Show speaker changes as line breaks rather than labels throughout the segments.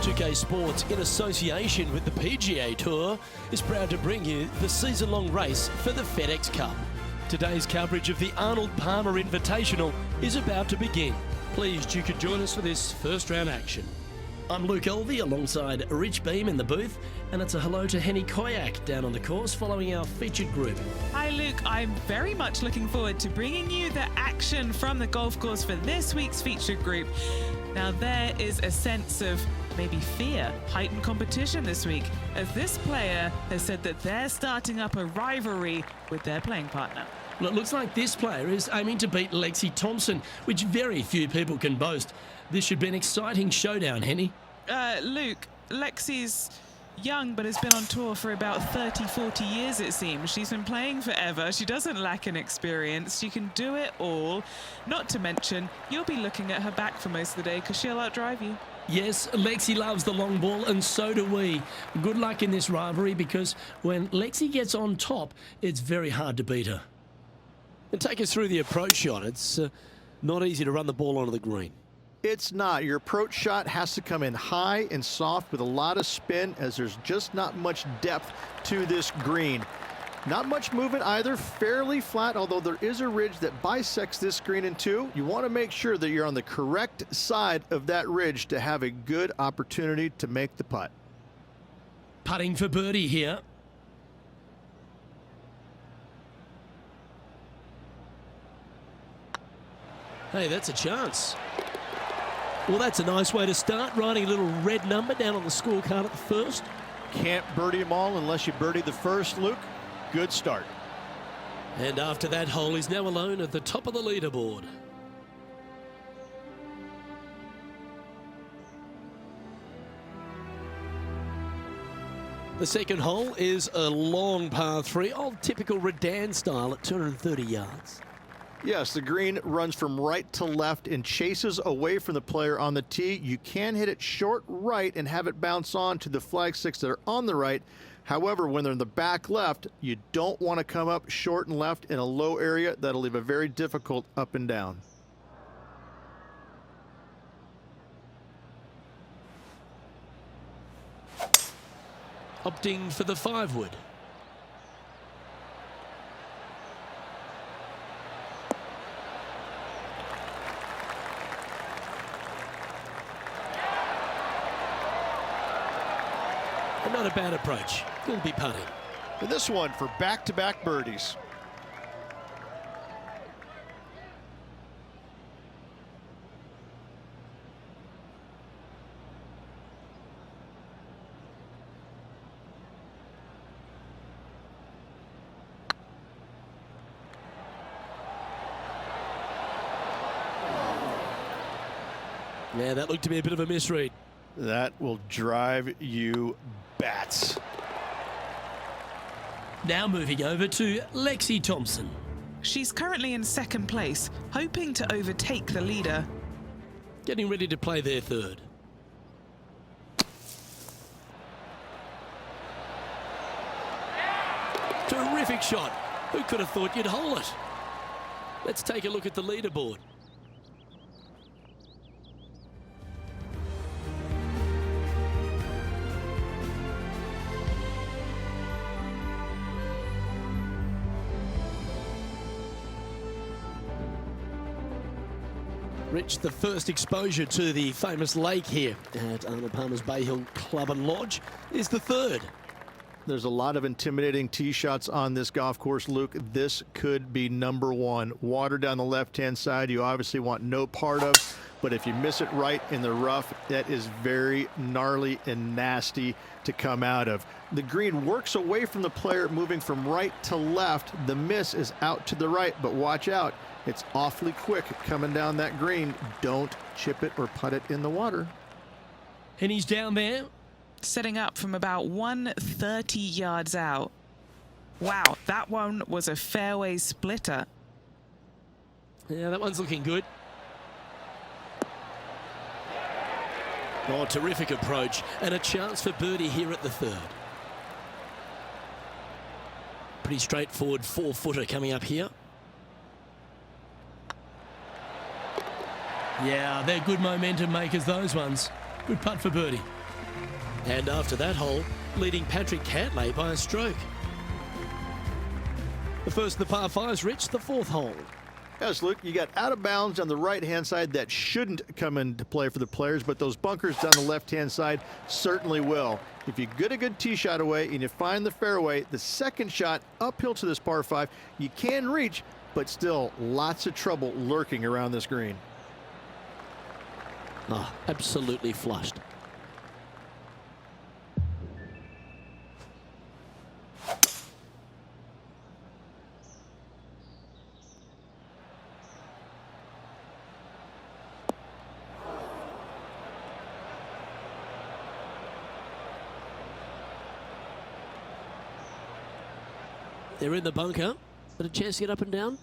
2K Sports, in association with the PGA Tour, is proud to bring you the season-long race for the FedEx Cup. Today's coverage of the Arnold Palmer Invitational is about to begin. Pleased you could join us for this first-round action. I'm Luke Elvey alongside Rich Beam in the booth, and it's a hello to Henny Koyak down on the course following our featured group.
Hi Luke, I'm very much looking forward to bringing you the action from the golf course for this week's featured group. Now there is a sense of maybe fear, heightened competition this week, as this player has said that they're starting up a rivalry with their playing partner.
Well, it looks like this player is aiming to beat Lexi Thompson, which very few people can boast. This should be an exciting showdown, Henny.
Luke, Lexi's young but has been on tour for about 30, 40 years it seems. She's been playing forever. She doesn't lack in experience. She can do it all. Not to mention, you'll be looking at her back for most of the day because she'll outdrive you.
Yes, Lexi loves the long ball, and so do we. Good luck in this rivalry, because when Lexi gets on top, it's very hard to beat her. And take us through the approach shot. It's not easy to run the ball onto the green.
It's not. Your approach shot has to come in high and soft with a lot of spin, as there's just not much depth to this green. Not much movement either, fairly flat, although there is a ridge that bisects this green in two. You want to make sure that you're on the correct side of that ridge to have a good opportunity to make the putt.
Putting for birdie here. Hey, that's a chance. Well, that's a nice way to start, writing a little red number down on the scorecard at the first.
Can't birdie them all unless you birdie the first, Luke. Good start.
And after that hole, he's now alone at the top of the leaderboard. The second hole is a long par 3, old typical Redan style at 230 yards.
Yes, the green runs from right to left and chases away from the player on the tee. You can hit it short right and have it bounce on to the flag sticks that are on the right. However, when they're in the back left, you don't want to come up short and left in a low area. That'll leave a very difficult up and down.
Opting for the 5-wood. Not a bad approach. He'll be putting.
And this one for back-to-back birdies.
Yeah, that looked to be a bit of a misread.
That will drive you bats.
Now moving over to Lexi Thompson.
She's currently in second place, hoping to overtake the leader.
Getting ready to play their third. Terrific shot. Who could have thought you'd hole it? Let's take a look at the leaderboard. Rich, the first exposure to the famous lake here at Arnold Palmer's Bay Hill Club and Lodge is the third.
There's a lot of intimidating tee shots on this golf course, Luke. This could be number one. Water down the left-hand side, you obviously want no part of, but if you miss it right in the rough, that is very gnarly and nasty to come out of. The green works away from the player, moving from right to left. The miss is out to the right, but watch out. It's awfully quick coming down that green. Don't chip it or putt it in the water.
And he's down there.
Setting up from about 130 yards out. Wow, that one was a fairway splitter.
Yeah, that one's looking good. Oh, terrific approach, and a chance for birdie here at the third. Pretty straightforward 4-footer coming up here. Yeah, they're good momentum makers, those ones. Good putt for birdie. And after that hole, leading Patrick Cantlay by a stroke. The first of the par fives, Rich, the fourth hole.
Yes, Luke, you got out of bounds on the right-hand side that shouldn't come into play for the players, but those bunkers down the left-hand side certainly will. If you get a good tee shot away and you find the fairway, the second shot uphill to this par 5, you can reach, but still lots of trouble lurking around this green.
Oh, absolutely flushed. They're in the bunker. Got a chance to get up and down.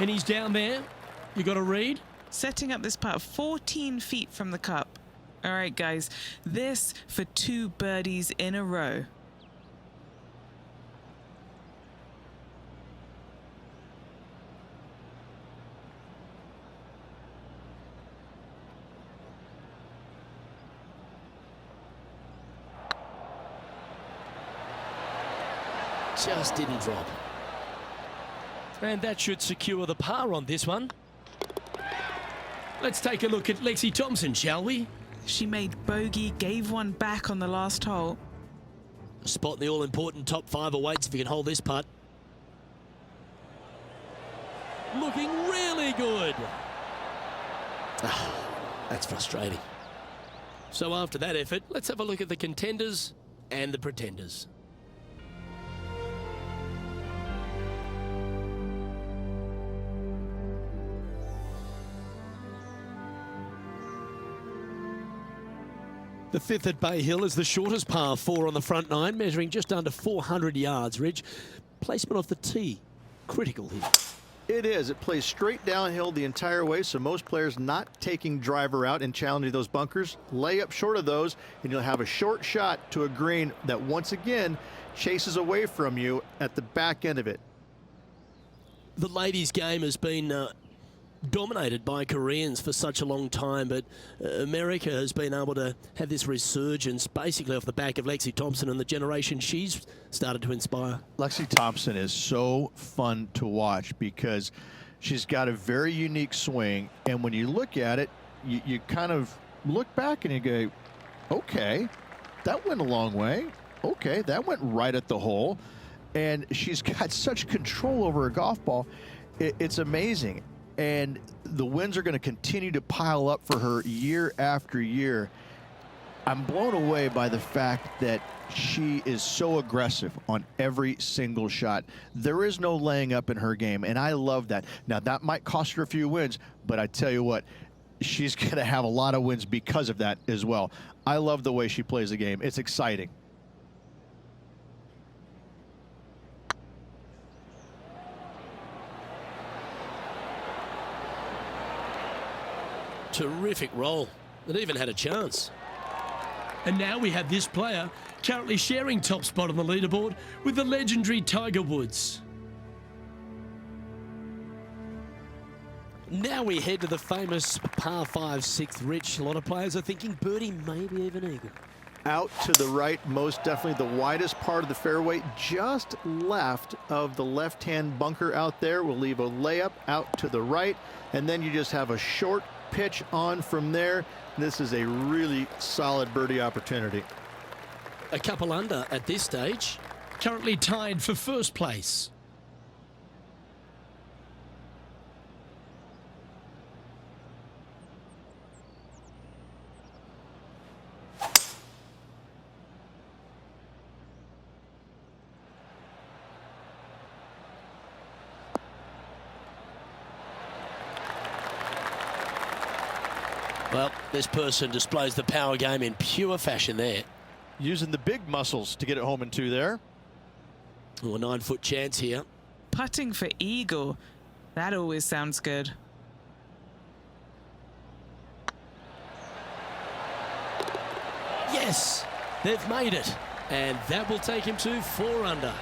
And he's down there. You got to read.
Setting up this putt 14 feet from the cup. All right, guys, this for 2 birdies in a row.
Just didn't drop. And that should secure the par on this one. Let's take a look at Lexi Thompson, shall we?
She made bogey, gave one back on the last hole.
Spot in the all-important top 5 awaits if you can hold this putt. Looking really good. That's frustrating. So after that effort, let's have a look at the contenders and the pretenders. The 5th at Bay Hill is the shortest par 4 on the front 9, measuring just under 400 yards, Ridge. Placement off the tee, critical here.
It is. It plays straight downhill the entire way, so most players not taking driver out and challenging those bunkers. Lay up short of those, and you'll have a short shot to a green that once again chases away from you at the back end of it.
The ladies' game has been dominated by Koreans for such a long time, but America has been able to have this resurgence basically off the back of Lexi Thompson and the generation she's started to inspire.
Lexi Thompson is so fun to watch because she's got a very unique swing, and when you look at it, you kind of look back and you go, okay, that went a long way. Okay, that went right at the hole. And she's got such control over her golf ball. It's amazing. And the wins are going to continue to pile up for her year after year. I'm blown away by the fact that she is so aggressive on every single shot. There is no laying up in her game, and I love that. Now, that might cost her a few wins, but I tell you what, she's going to have a lot of wins because of that as well. I love the way she plays the game. It's exciting.
Terrific roll. It even had a chance. And now we have this player currently sharing top spot on the leaderboard with the legendary Tiger Woods. Now we head to the famous par 5 6th, Rich. A lot of players are thinking birdie, maybe even eagle.
Out to the right, most definitely the widest part of the fairway, just left of the left-hand bunker out there. We'll leave a layup out to the right, and then you just have a short pitch on from there. This is a really solid birdie opportunity.
A couple under at this stage, currently tied for first place. Well, this person displays the power game in pure fashion there.
Using the big muscles to get it home in 2 there.
Oh, a 9-foot chance here.
Putting for eagle. That always sounds good.
Yes, they've made it. And that will take him to 4 under.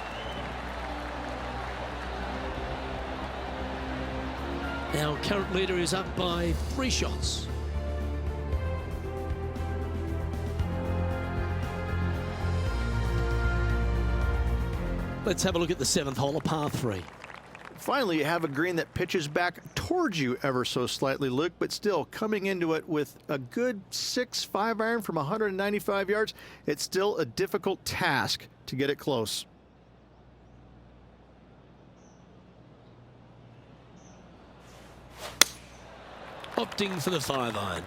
Our current leader is up by 3 shots. Let's have a look at the 7th hole of par 3.
Finally, you have a green that pitches back towards you ever so slightly, Luke, but still coming into it with a good 6-5 iron from 195 yards. It's still a difficult task to get it close.
Opting for the 5 iron.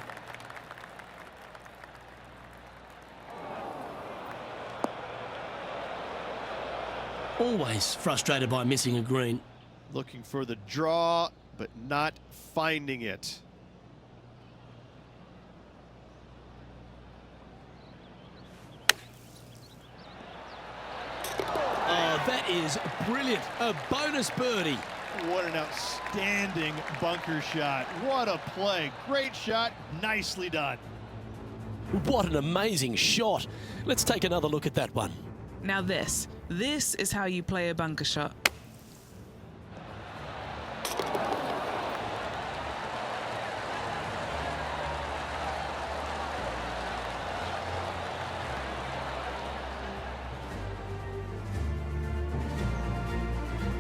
Always frustrated by missing a green.
Looking for the draw, but not finding it.
Oh, that is brilliant. A bonus birdie.
What an outstanding bunker shot. What a play. Great shot. Nicely done.
What an amazing shot. Let's take another look at that one.
Now this is how you play a bunker shot.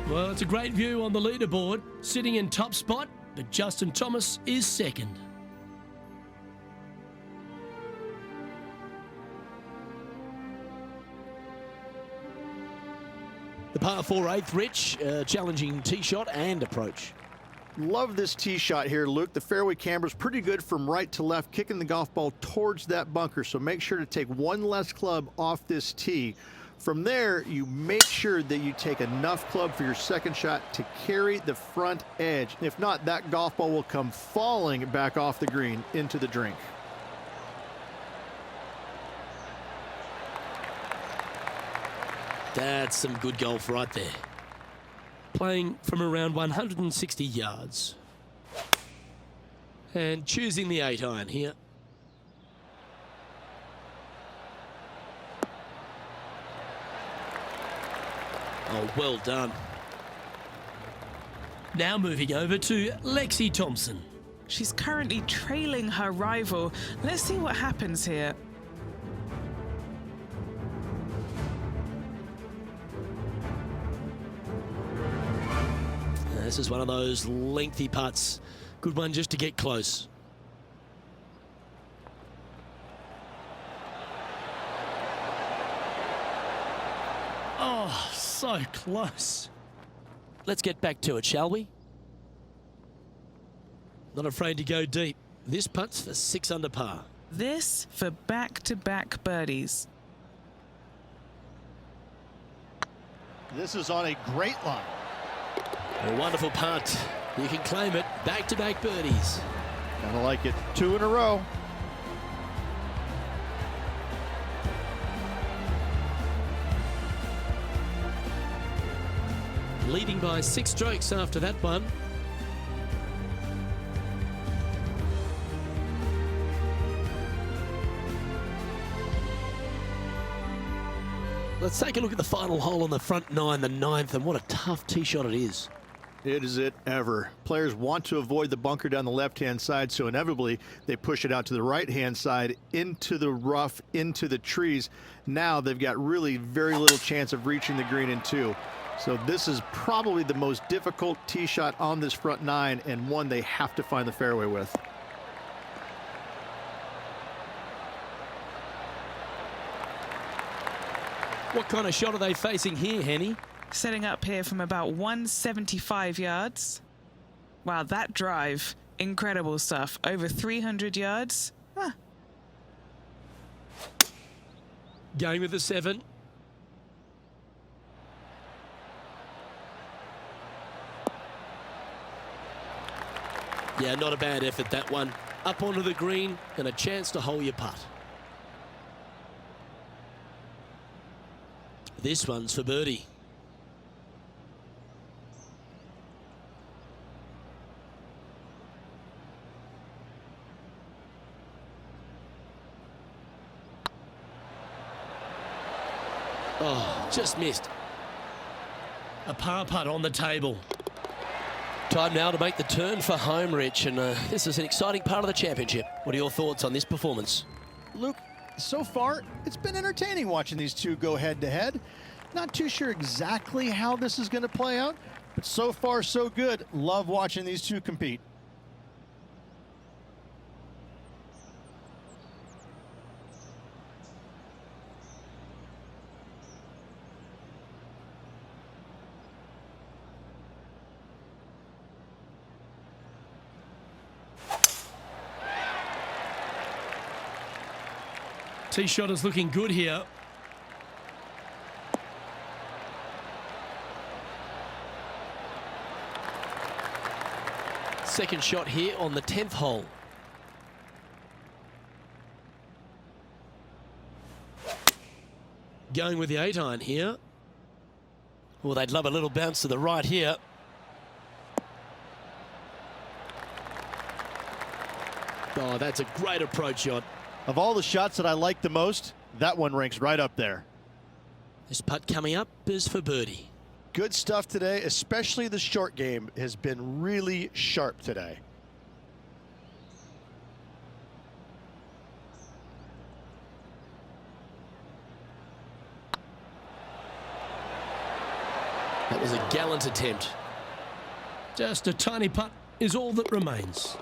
Well, it's a great view on the leaderboard. Sitting in top spot, but Justin Thomas is second. The par 4 8th, Rich, challenging tee shot and approach.
Love this tee shot here, Luke. The fairway camber's pretty good from right to left, kicking the golf ball towards that bunker. So make sure to take one less club off this tee. From there, you make sure that you take enough club for your second shot to carry the front edge. If not, that golf ball will come falling back off the green into the drink.
That's some good golf right there. Playing from around 160 yards. And choosing the 8 iron here. Oh, well done. Now moving over to Lexi Thompson.
She's currently trailing her rival. Let's see what happens here.
This is one of those lengthy putts. Good one just to get close. Oh, so close. Let's get back to it, shall we? Not afraid to go deep. This putt's for 6 under par.
This for back-to-back birdies.
This is on a great line.
A wonderful putt. You can claim it. Back-to-back birdies.
Kind of like it. 2 in a row.
Leading by 6 strokes after that one. Let's take a look at the final hole on the front 9, the 9th, and what a tough tee shot it is.
It is it ever. Players want to avoid the bunker down the left-hand side, so inevitably they push it out to the right-hand side, into the rough, into the trees. Now they've got really very little chance of reaching the green in 2. So this is probably the most difficult tee shot on this front 9, and one they have to find the fairway with.
What kind of shot are they facing here, Henny?
Setting up here from about 175 yards. Wow, that drive. Incredible stuff. Over 300 yards. Huh.
Going with the 7. Yeah, not a bad effort, that one. Up onto the green and a chance to hole your putt. This one's for birdie. Oh, just missed. A par putt on the table. Time now to make the turn for home, Rich, and this is an exciting part of the championship. What are your thoughts on this performance?
Luke, so far, it's been entertaining watching these two go head-to-head. Not too sure exactly how this is going to play out, but so far, so good. Love watching these two compete.
Tee shot is looking good here. Second shot here on the 10th hole. Going with the 8-iron here. Well, they'd love a little bounce to the right here. Oh, that's a great approach shot.
Of all the shots that I like the most, that one ranks right up there.
This putt coming up is for birdie.
Good stuff today, especially the short game has been really sharp today.
That was a gallant attempt. Just a tiny putt is all that remains.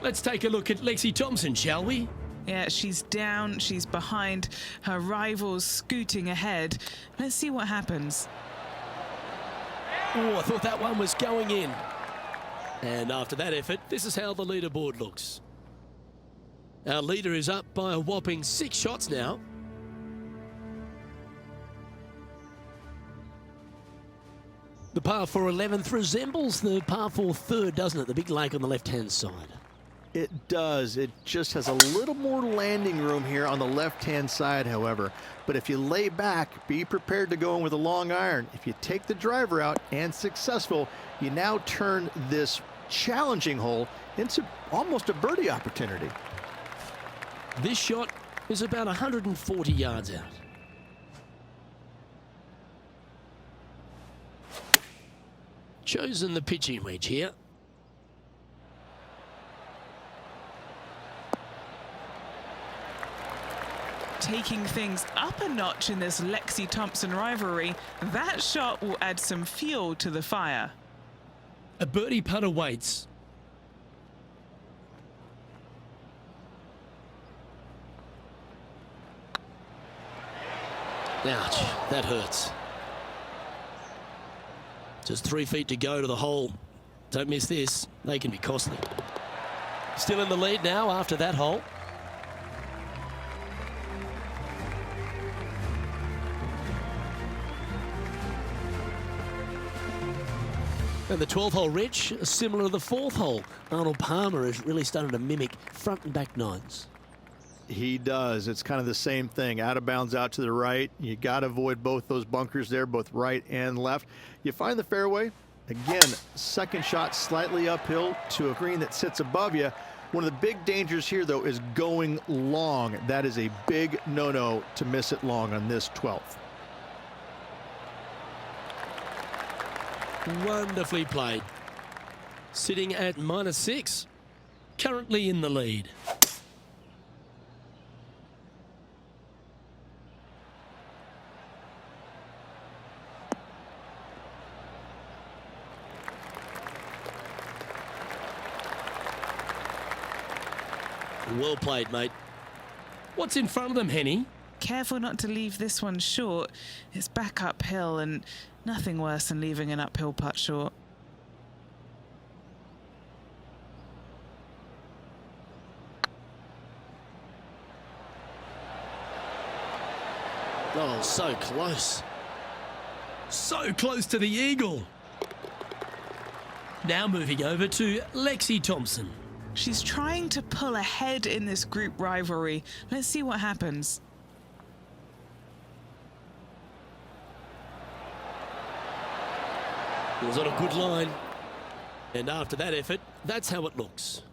Let's take a look at Lexi Thompson, shall we?
Yeah, she's down, she's behind, her rivals scooting ahead. Let's see what happens.
Oh, I thought that one was going in. And after that effort, this is how the leaderboard looks. Our leader is up by a whopping 6 shots now. The par 4 11th resembles the par 4 third, doesn't it? The big lake on the left-hand side.
It does. It just has a little more landing room here on the left-hand side, however. But if you lay back, be prepared to go in with a long iron. If you take the driver out and successful, you now turn this challenging hole into almost a birdie opportunity.
This shot is about 140 yards out. Chosen the pitching wedge here.
Taking things up a notch in this Lexi Thompson rivalry, that shot will add some fuel to the fire.
A birdie putt awaits. Ouch, that hurts. Just 3 feet to go to the hole. Don't miss this, they can be costly. Still in the lead now after that hole. And the 12th hole, Rich, similar to the 4th hole. Arnold Palmer is really starting to mimic front and back nines.
He does. It's kind of the same thing. Out of bounds out to the right. You got to avoid both those bunkers there, both right and left. You find the fairway. Again, second shot slightly uphill to a green that sits above you. One of the big dangers here, though, is going long. That is a big no-no to miss it long on this 12th.
Wonderfully played. Sitting at -6. Currently in the lead. Well played, mate. What's in front of them, Henny?
Careful not to leave this one short. It's back uphill and nothing worse than leaving an uphill putt short.
Oh, so close. So close to the eagle. Now moving over to Lexi Thompson.
She's trying to pull ahead in this group rivalry. Let's see what happens.
It was on a good line. And after that effort, that's how it looks.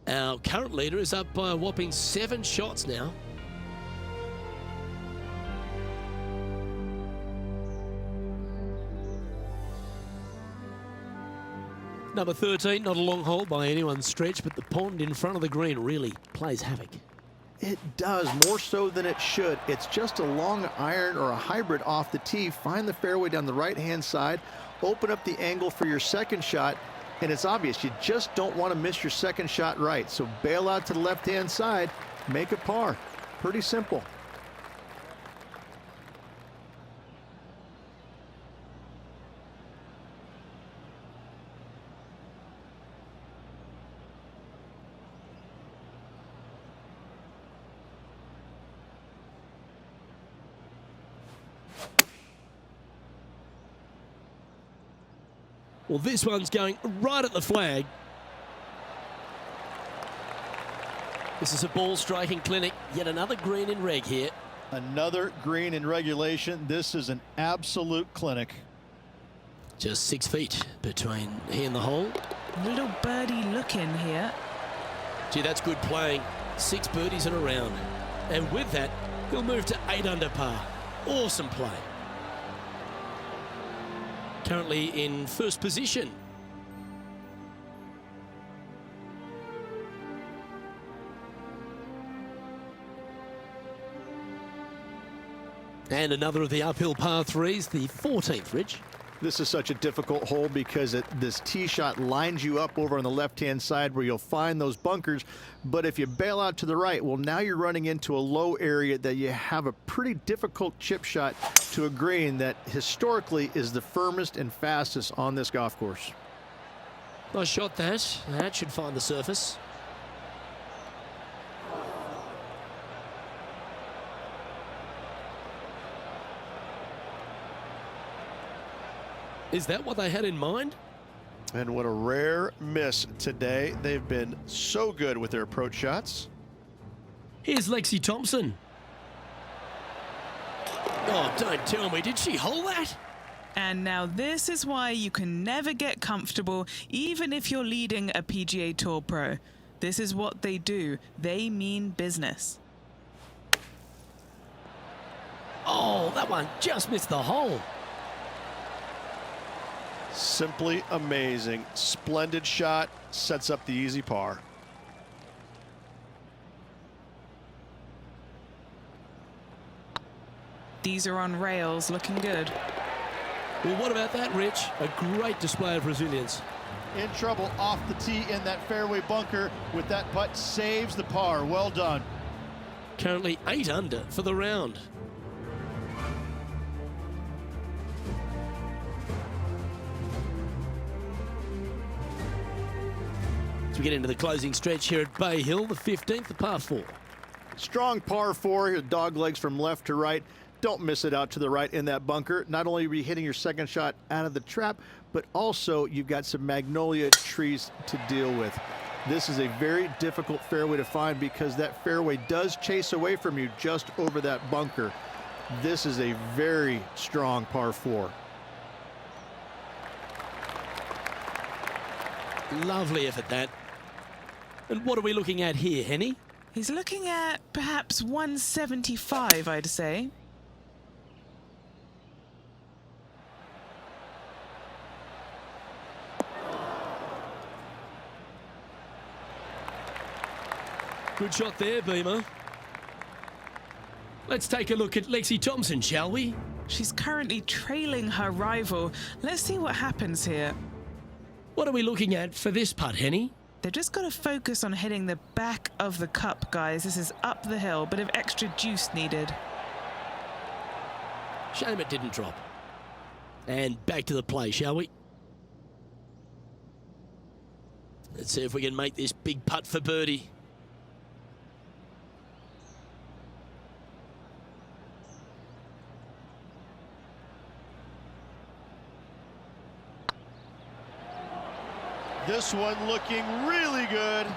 Our current leader is up by a whopping 7 shots now. Number 13, not a long hole by anyone's stretch, but the pond in front of the green really plays havoc.
It does, more so than it should. It's just a long iron or a hybrid off the tee. Find the fairway down the right-hand side, open up the angle for your second shot, and it's obvious you just don't want to miss your second shot right. So bail out to the left-hand side, make a par. Pretty simple.
Well, this one's going right at the flag. This is a ball striking clinic. Yet another green in reg here.
Another green in regulation. This is an absolute clinic.
Just 6 feet between he and the hole.
Little birdie look in here.
Gee, that's good playing. 6 birdies in a round. And with that, he'll move to 8 under par. Awesome play. Currently in first position. And another of the uphill par 3s, the 14th, Rich.
This is such a difficult hole because this tee shot lines you up over on the left-hand side where you'll find those bunkers. But if you bail out to the right, well, now you're running into a low area that you have a pretty difficult chip shot to a green that historically is the firmest and fastest on this golf course.
Nice shot that. That should find the surface. Is that what they had in mind?
And what a rare miss today. They've been so good with their approach shots.
Here's Lexi Thompson. Oh, don't tell me. Did she hold that?
And now this is why you can never get comfortable, even if you're leading a PGA Tour pro. This is what they do. They mean business.
Oh, that one just missed the hole.
Simply amazing. Splendid shot. Sets up the easy par.
These are on rails, looking good.
Well, what about that, Rich? A great display of resilience.
In trouble off the tee in that fairway bunker with that putt, saves the par. Well done.
Currently 8 under for the round. As we get into the closing stretch here at Bay Hill, the 15th, the par 4.
Strong par 4, dog legs from left to right. Don't miss it out to the right in that bunker. Not only are you hitting your second shot out of the trap, but also you've got some magnolia trees to deal with. This is a very difficult fairway to find because that fairway does chase away from you just over that bunker. This is a very strong par 4.
Lovely effort, that. And what are we looking at here, Henny?
He's looking at perhaps 175, I'd say.
Good shot there, Beamer. Let's take a look at Lexi Thompson, shall we?
She's currently trailing her rival. Let's see what happens here.
What are we looking at for this putt, Henny?
They've just got to focus on hitting the back of the cup, guys. This is up the hill, bit of extra juice needed.
Shame it didn't drop. And back to the play, shall we? Let's see if we can make this big putt for birdie.
This one looking really good.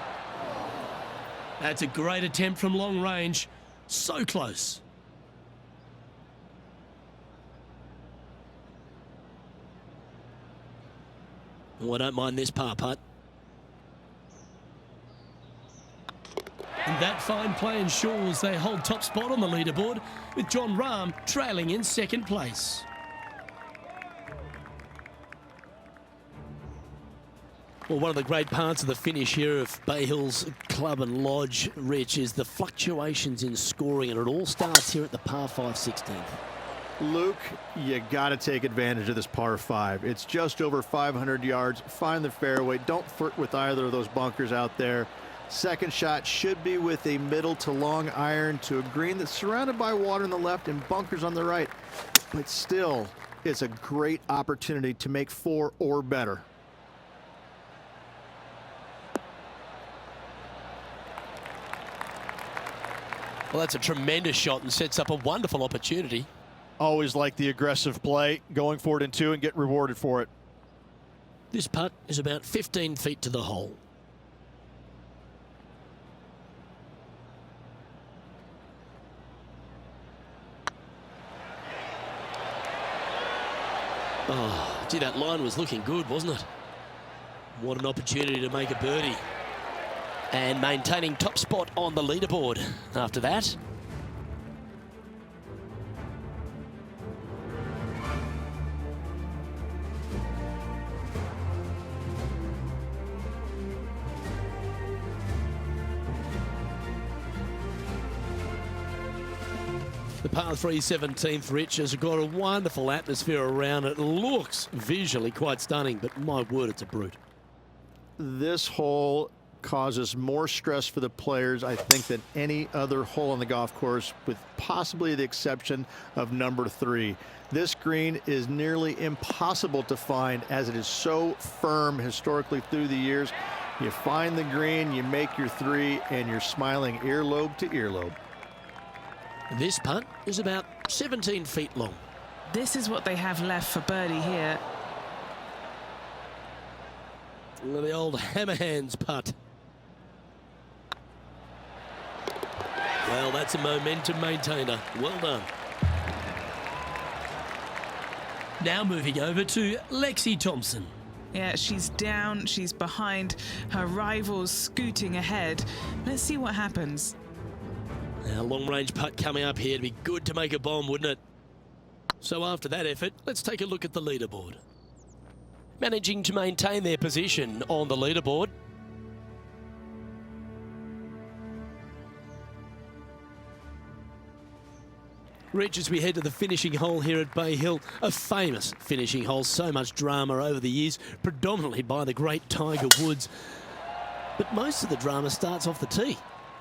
That's a great attempt from long range. So close. Oh, I don't mind this par putt. And that fine play ensures they hold top spot on the leaderboard, with John Rahm trailing in second place. Well, one of the great parts of the finish here of Bay Hill's Club and Lodge, Rich, is the fluctuations in scoring, and it all starts here at the par 5 16th.
Luke, you got to take advantage of this par 5. It's just over 500 yards. Find the fairway. Don't flirt with either of those bunkers out there. Second shot should be with a middle to long iron to a green that's surrounded by water on the left and bunkers on the right. But still, it's a great opportunity to make 4 or better.
Well, that's a tremendous shot and sets up a wonderful opportunity.
Always like the aggressive play, going for it in 2 and get rewarded for it.
This putt is about 15 feet to the hole. Oh, gee, that line was looking good, wasn't it? What an opportunity to make a birdie. And maintaining top spot on the leaderboard after that. The par 3 17th, Rich, has got a wonderful atmosphere around it. It looks visually quite stunning, but my word, it's a brute.
This hole causes more stress for the players, I think, than any other hole on the golf course, with possibly the exception of number 3. This green is nearly impossible to find as it is so firm historically through the years. You find the green, you make your 3, and you're smiling earlobe to earlobe.
This putt is about 17 feet long.
This is what they have left for birdie here.
The old hammerhands putt. Well, that's a momentum maintainer. Well done. Now moving over to Lexi Thompson.
Yeah, she's down, she's behind, her rivals scooting ahead. Let's see what happens.
Now, long-range putt coming up here. It'd be good to make a bomb, wouldn't it? So after that effort, let's take a look at the leaderboard. Managing to maintain their position on the leaderboard. Rich, as we head to the finishing hole here at Bay Hill, a famous finishing hole, so much drama over the years, predominantly by the great Tiger Woods. But most of the drama starts off the tee.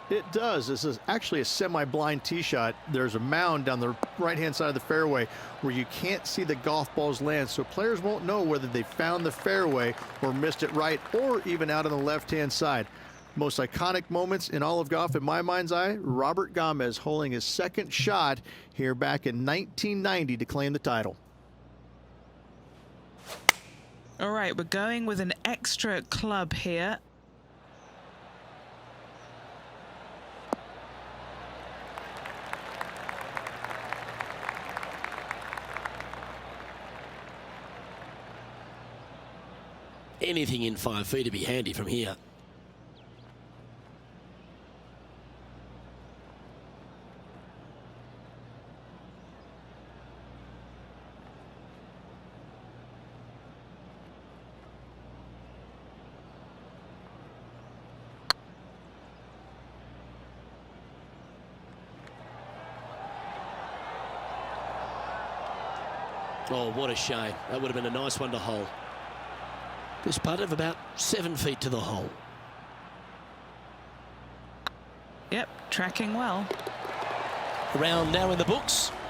It does. This is actually a semi-blind tee shot. There's a mound down the right-hand side of the fairway where you can't see the golf balls land, so players won't know whether they found the fairway or missed it right, or even out on the left-hand side. Most iconic moments in all of golf, in my mind's eye, Robert Gomez holding his second shot here back in 1990 to claim the title.
All right, we're going with an extra club here.
Anything in 5 feet to be handy from here. Oh, what a shame. That would have been a nice one to hole. This putt of about 7 feet to the hole.
Yep, tracking well.
Round now in the books.